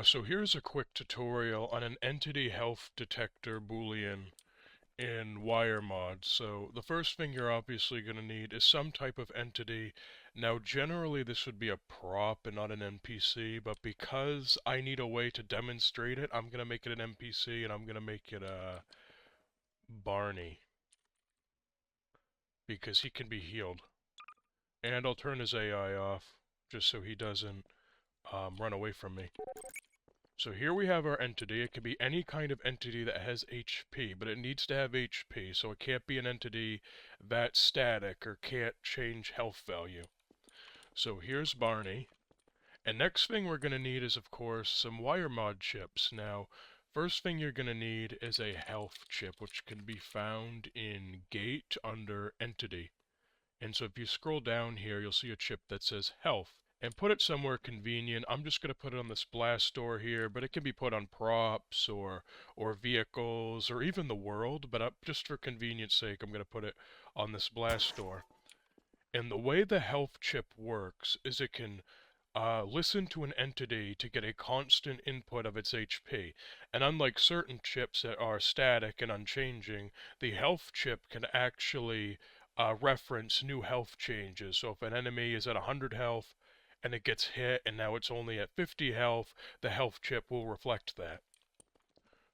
So here's a quick tutorial on an entity health detector boolean in Wiremod. So the first thing you're obviously going to need is some type of entity. Now generally this would be a prop and not an NPC, but because I need a way to demonstrate it, I'm going to make it an NPC and I'm going to make it Barney, because he can be healed. And I'll turn his AI off just so he doesn't run away from me. So here we have our entity. It can be any kind of entity that has HP, but it needs to have HP, so it can't be an entity that's static or can't change health value. So here's Barney. And next thing we're going to need is, of course, some Wiremod chips. Now, first thing you're going to need is a health chip, which can be found in Gate under Entity. And so if you scroll down here, you'll see a chip that says Health. And put it somewhere convenient. I'm just going to put it on the splash store here, but it can be put on props or vehicles or even the world, but just for convenience sake, I'm going to put it on the splash store. And the way the health chip works is it can listen to an entity to get a constant input of its HP. And unlike certain chips that are static and unchanging, the health chip can actually reference new health changes. So if an enemy is at 100 health, and it gets hit and now it's only at 50 health, the health chip will reflect that.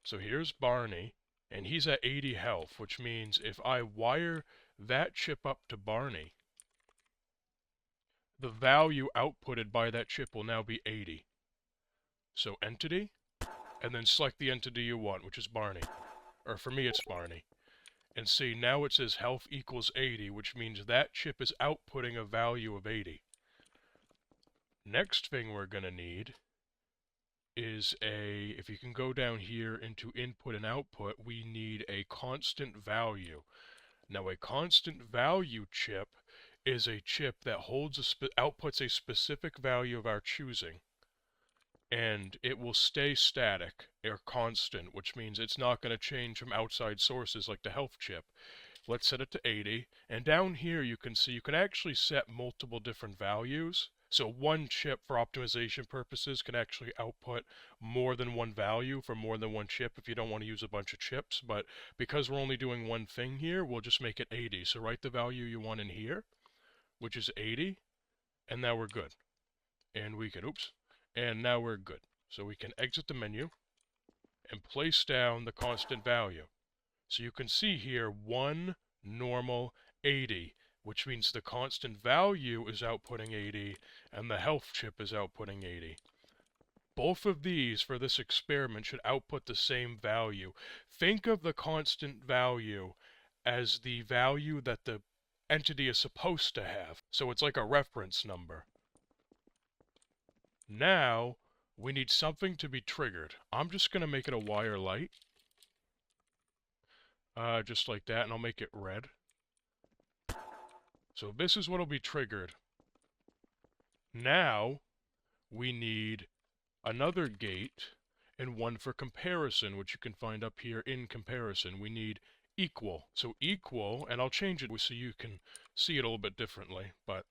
So here's Barney, and he's at 80 health, which means if I wire that chip up to Barney, the value outputted by that chip will now be 80. So entity, and then select the entity you want, which is Barney. Or for me, it's Barney. And see, now it says health equals 80, which means that chip is outputting a value of 80. Next thing we're going to need is if you can go down here into input and output, we need a constant value. Now a constant value chip is a chip that outputs a specific value of our choosing. And it will stay static or constant, which means it's not going to change from outside sources like the health chip. Let's set it to 80, and down here you can see you can actually set multiple different values. So one chip for optimization purposes can actually output more than one value for more than one chip if you don't want to use a bunch of chips. But because we're only doing one thing here, we'll just make it 80. So write the value you want in here, which is 80, and now we're good. And we can, and now we're good. So we can exit the menu and place down the constant value. So you can see here 1 normal 80, which means the constant value is outputting 80 and the health chip is outputting 80. Both of these for this experiment should output the same value. Think of the constant value as the value that the entity is supposed to have. So it's like a reference number. Now we need something to be triggered. I'm just going to make it a wire light. Just like that, and I'll make it red. So this is what will be triggered. Now, we need another gate and one for comparison, which you can find up here in comparison. We need equal. So equal, and I'll change it so you can see it a little bit differently, but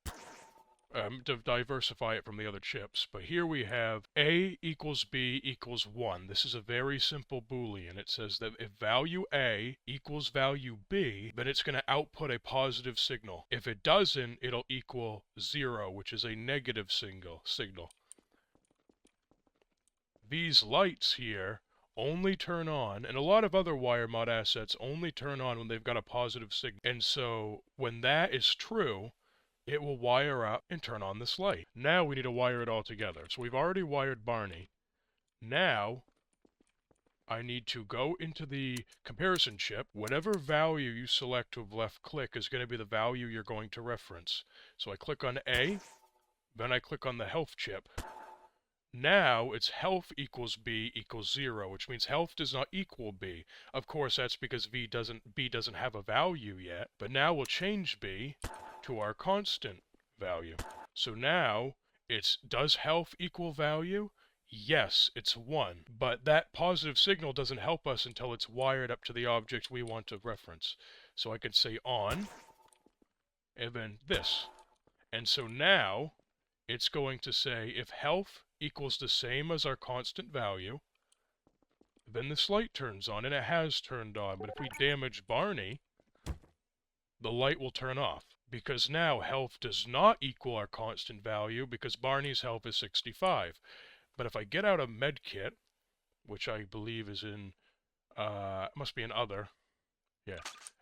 to diversify it from the other chips. But here we have A equals B equals 1. This is a very simple Boolean. It says that if value A equals value B, then it's going to output a positive signal. If it doesn't, it'll equal 0, which is a negative signal. These lights here only turn on, and a lot of other Wiremod assets only turn on when they've got a positive signal. And so when that is true, it will wire up and turn on this light. Now we need to wire it all together. So we've already wired Barney. Now I need to go into the comparison chip. Whatever value you select with left click is going to be the value you're going to reference. So I click on A, then I click on the health chip. Now it's health equals B equals 0, which means health does not equal B. Of course, that's because B doesn't have a value yet. But now we'll change B to our constant value. So now does health equal value? Yes, it's 1. But that positive signal doesn't help us until it's wired up to the object we want to reference. So I could say on, and then this. And so now it's going to say if health equals the same as our constant value, then this light turns on, and it has turned on. But if we damage Barney, the light will turn off, because now health does not equal our constant value, because Barney's health is 65. But if I get out a med kit, which I believe is in, it must be in other, yeah.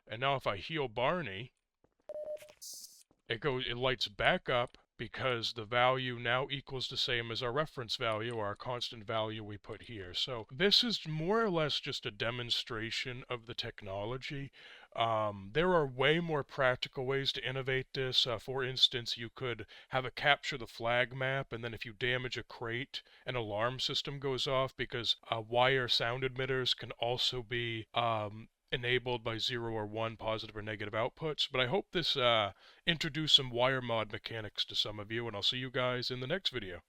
And now if I heal Barney, it lights back up, because the value now equals the same as our reference value, or our constant value we put here. So this is more or less just a demonstration of the technology. There are way more practical ways to innovate this. For instance, you could have it capture the flag map, and then if you damage a crate, an alarm system goes off, because wire sound emitters can also be enabled by 0 or 1 positive or negative outputs. But I hope this introduced some Wiremod mechanics to some of you, and I'll see you guys in the next video.